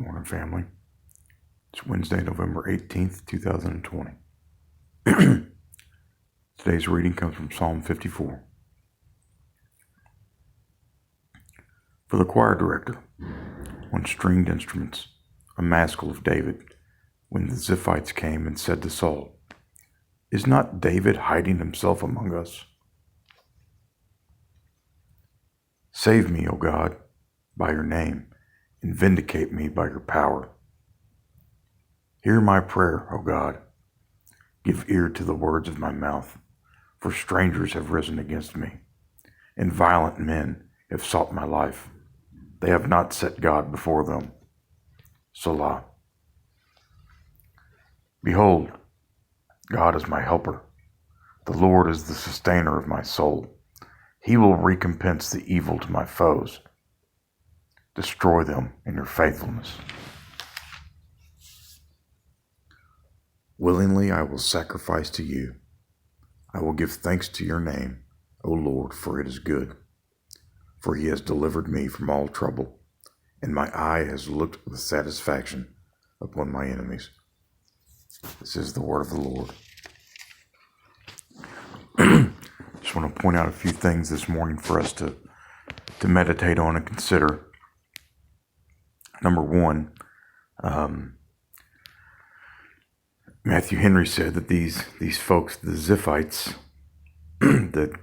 morning, family. It's Wednesday, November 18th, 2020. Today's reading comes from Psalm 54. For the choir director, on stringed instruments, a maskil of David, when the Ziphites came and said to Saul, "Is not David hiding himself among us? Save me, O God, by your name, and vindicate me by your power. Hear my prayer, O God. Give ear to the words of my mouth, for strangers have risen against me, and violent men have sought my life. They have not set God before them. Selah. Behold, God is my helper. The Lord is the sustainer of my soul. He will recompense the evil to my foes. Destroy them in your faithfulness. Willingly I will sacrifice to you. I will give thanks to your name, O Lord, for it is good. For he has delivered me from all trouble, and my eye has looked with satisfaction upon my enemies. This is the word of the Lord. Just want to point out a few things this morning for us to meditate on and consider. Number one, Matthew Henry said that these folks, the Ziphites, that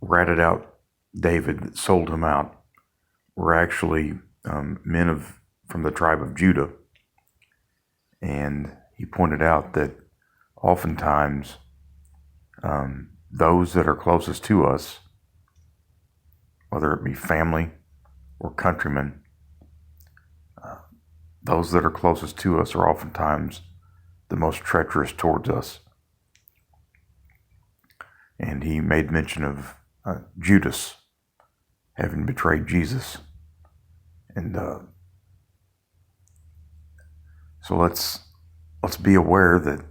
ratted out David, that sold him out, were actually men from the tribe of Judah. And he pointed out that oftentimes those that are closest to us, whether it be family or countrymen, those that are closest to us are oftentimes the most treacherous towards us. And he made mention of Judas having betrayed Jesus. And so let's be aware that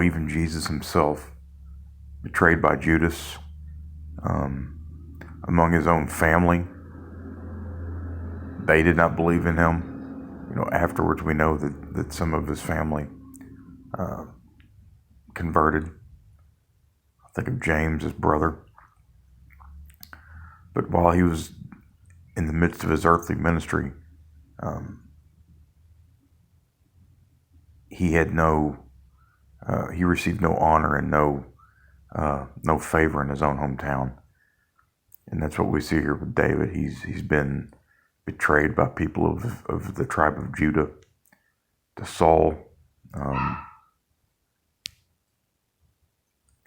even Jesus himself, betrayed by Judas, among his own family, they did not believe in him. Afterwards we know that some of his family converted. I think of James, his brother. But while he was in the midst of his earthly ministry, he received no honor and no favor in his own hometown. And that's what we see here with David. He's been betrayed by people of the tribe of Judah to Saul.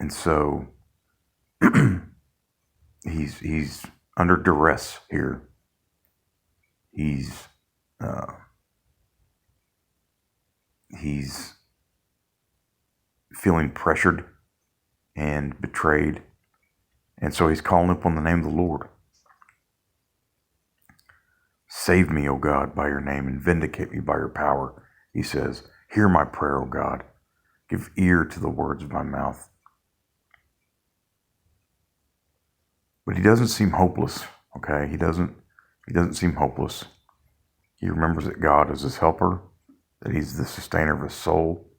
And so he's under duress here. He's feeling pressured and betrayed. And so he's calling upon the name of the Lord. Save me, O God, by your name, and vindicate me by your power, he says. Hear my prayer, O God. Give ear to the words of my mouth. But he doesn't seem hopeless, okay? He doesn't seem hopeless. He remembers that God is his helper, that he's the sustainer of his soul,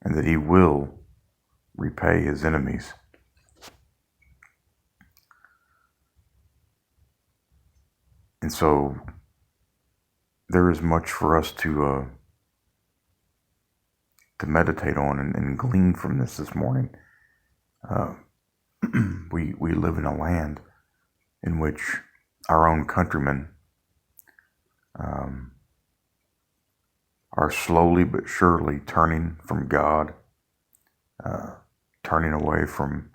and that he will repay his enemies. And so there is much for us to meditate on and glean from this morning. We live in a land in which our own countrymen are slowly but surely turning from God, turning away from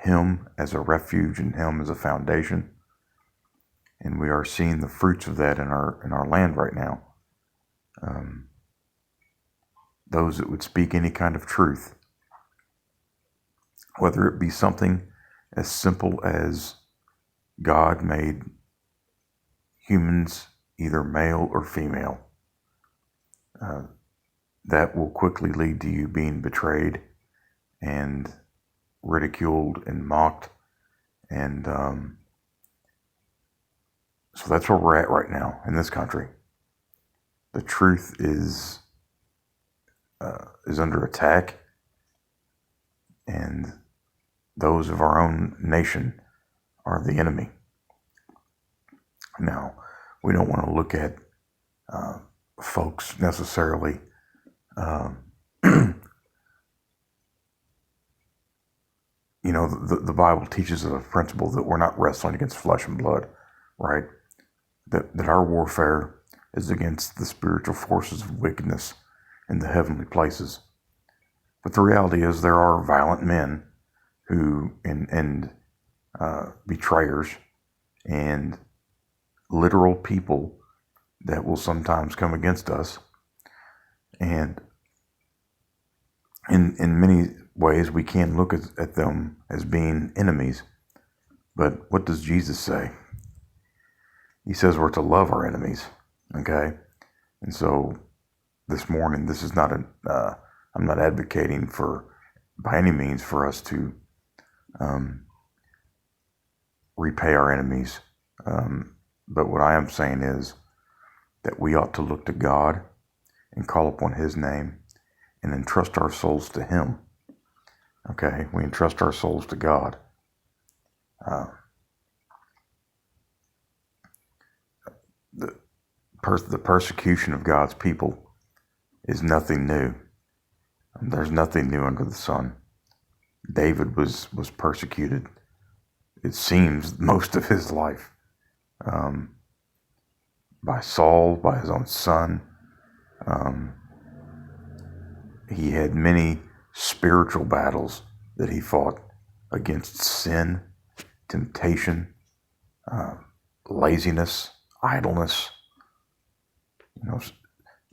him as a refuge and him as a foundation. And we are seeing the fruits of that in our land right now. Those that would speak any kind of truth, whether it be something as simple as God made humans either male or female, that will quickly lead to you being betrayed and ridiculed and mocked and So that's where we're at right now in this country. The truth is under attack, and those of our own nation are the enemy. Now, we don't want to look at folks necessarily the Bible teaches us a principle that we're not wrestling against flesh and blood, right? That our warfare is against the spiritual forces of wickedness in the heavenly places. But the reality is there are violent men who and betrayers and literal people that will sometimes come against us. And in many ways, we can look at them as being enemies. But what does Jesus say? He says we're to love our enemies, okay? And so this morning, this is not I'm not advocating for, by any means, for us to repay our enemies. But what I am saying is that we ought to look to God and call upon His name and entrust our souls to Him. Okay, we entrust our souls to God. The persecution of God's people is nothing new. There's nothing new under the sun. David was persecuted, it seems, most of his life, by Saul, by his own son. He had many spiritual battles that he fought against sin, temptation, laziness, idleness,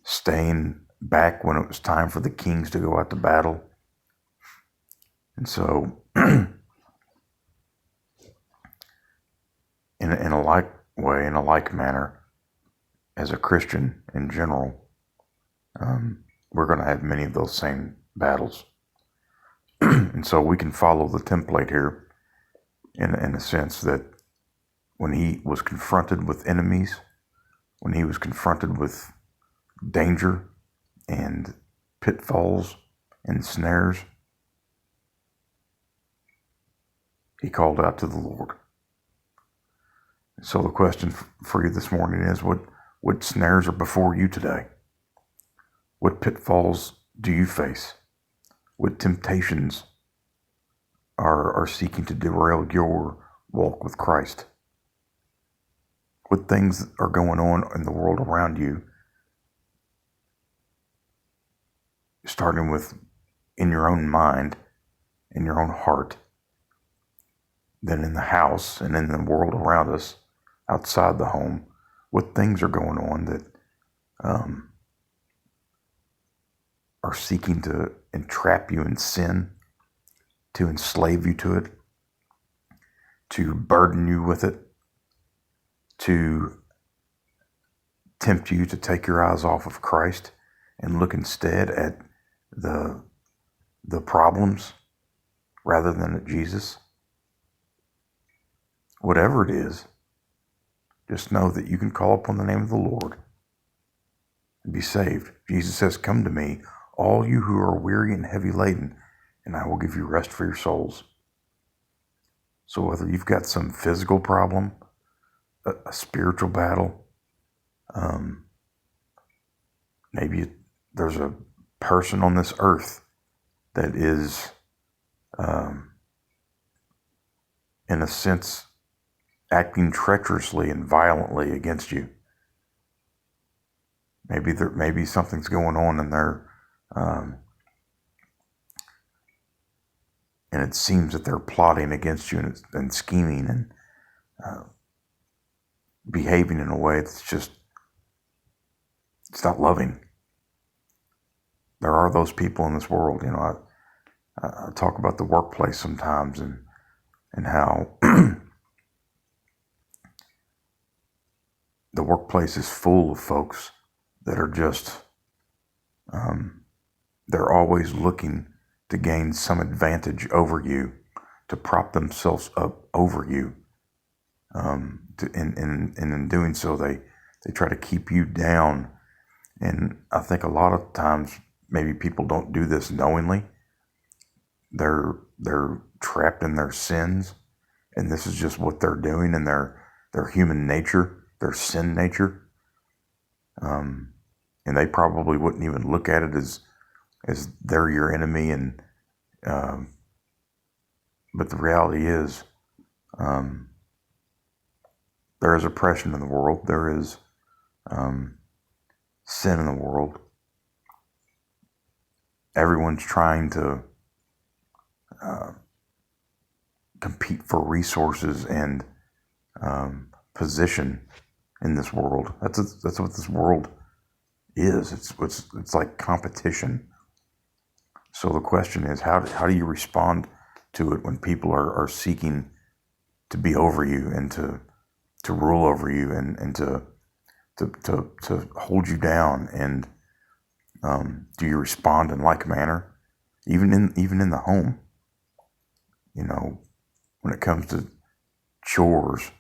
staying back when it was time for the kings to go out to battle. And so, in a like way, in a like manner, as a Christian in general, we're going to have many of those same battles. And so we can follow the template here in a sense that when he was confronted with enemies, when he was confronted with danger and pitfalls and snares, he called out to the Lord. So the question for you this morning is, what snares are before you today? What pitfalls do you face? What temptations are seeking to derail your walk with Christ? What things are going on in the world around you, starting with in your own mind, in your own heart, then in the house and in the world around us, outside the home? What things are going on that are seeking to entrap you in sin, to enslave you to it, to burden you with it, to tempt you to take your eyes off of Christ and look instead at the problems rather than at Jesus? Whatever it is, just know that you can call upon the name of the Lord and be saved. Jesus says, "Come to me, all you who are weary and heavy laden, and I will give you rest for your souls." So whether you've got some physical problem, a spiritual battle, maybe there's a person on this earth that is, in a sense, acting treacherously and violently against you. Maybe something's going on in there, and it seems that they're plotting against you and scheming and behaving in a way that's just, it's not loving. There are those people in this world. I talk about the workplace sometimes and how the workplace is full of folks that are just, they're always looking to gain some advantage over you, to prop themselves up over you, and in doing so, they try to keep you down. And I think a lot of times maybe people don't do this knowingly. They're trapped in their sins, and this is just what they're doing in their human nature, their sin nature. And they probably wouldn't even look at it as they're your enemy. And but the reality is, there is oppression in the world. There is sin in the world. Everyone's trying to compete for resources and position in this world. That's what this world is. It's like competition. So the question is, how do you respond to it when people are seeking to be over you and to rule over you and to hold you down? And do you respond in like manner, even in the home? When it comes to chores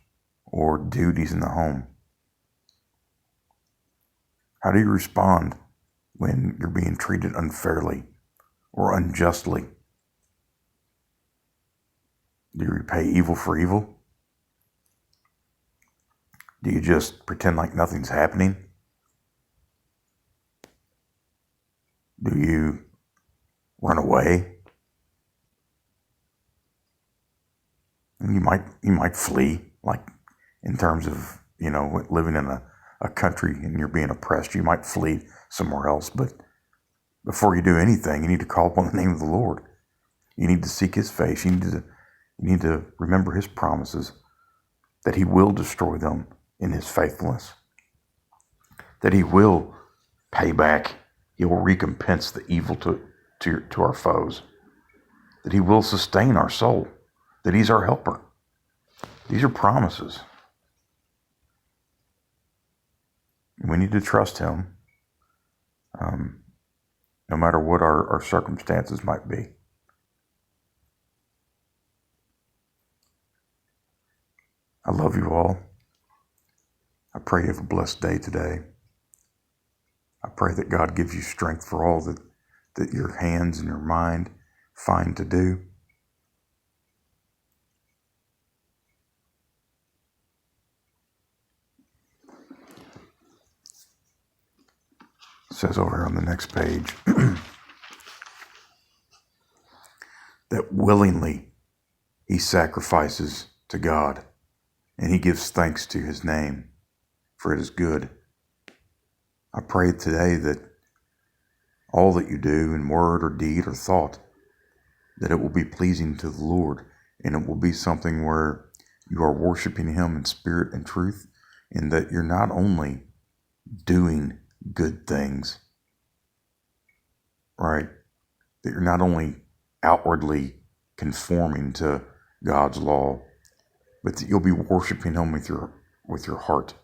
or duties in the home, how do you respond when you're being treated unfairly or unjustly? Do you repay evil for evil? Do you just pretend like nothing's happening? Do you run away? And you might flee, like in terms of, living in a country and you're being oppressed, you might flee somewhere else. But before you do anything, you need to call upon the name of the Lord. You need to seek his face. You need to remember his promises, that he will destroy them in his faithfulness, that he will pay back. He will recompense the evil to our foes, that he will sustain our soul, that he's our helper. These are promises. We need to trust him, no matter what our circumstances might be. I love you all. I pray you have a blessed day today. I pray that God gives you strength for all that your hands and your mind find to do. It says over here on the next page that willingly he sacrifices to God, and he gives thanks to his name, for it is good. I pray today that all that you do in word or deed or thought, that it will be pleasing to the Lord, and it will be something where you are worshiping him in spirit and truth, and that you're not only doing good things, right? That you're not only outwardly conforming to God's law, but that you'll be worshiping him with your heart.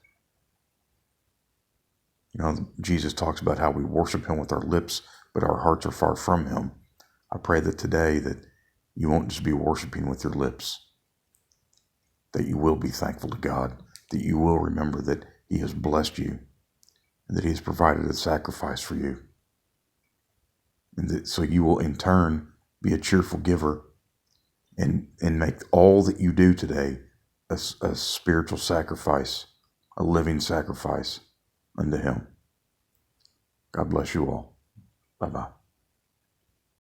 Jesus talks about how we worship him with our lips, but our hearts are far from him. I pray that today that you won't just be worshiping with your lips, that you will be thankful to God, that you will remember that he has blessed you, and that he has provided a sacrifice for you. And that so you will in turn be a cheerful giver and make all that you do today a spiritual sacrifice, a living sacrifice unto him. God bless you all. Bye-bye.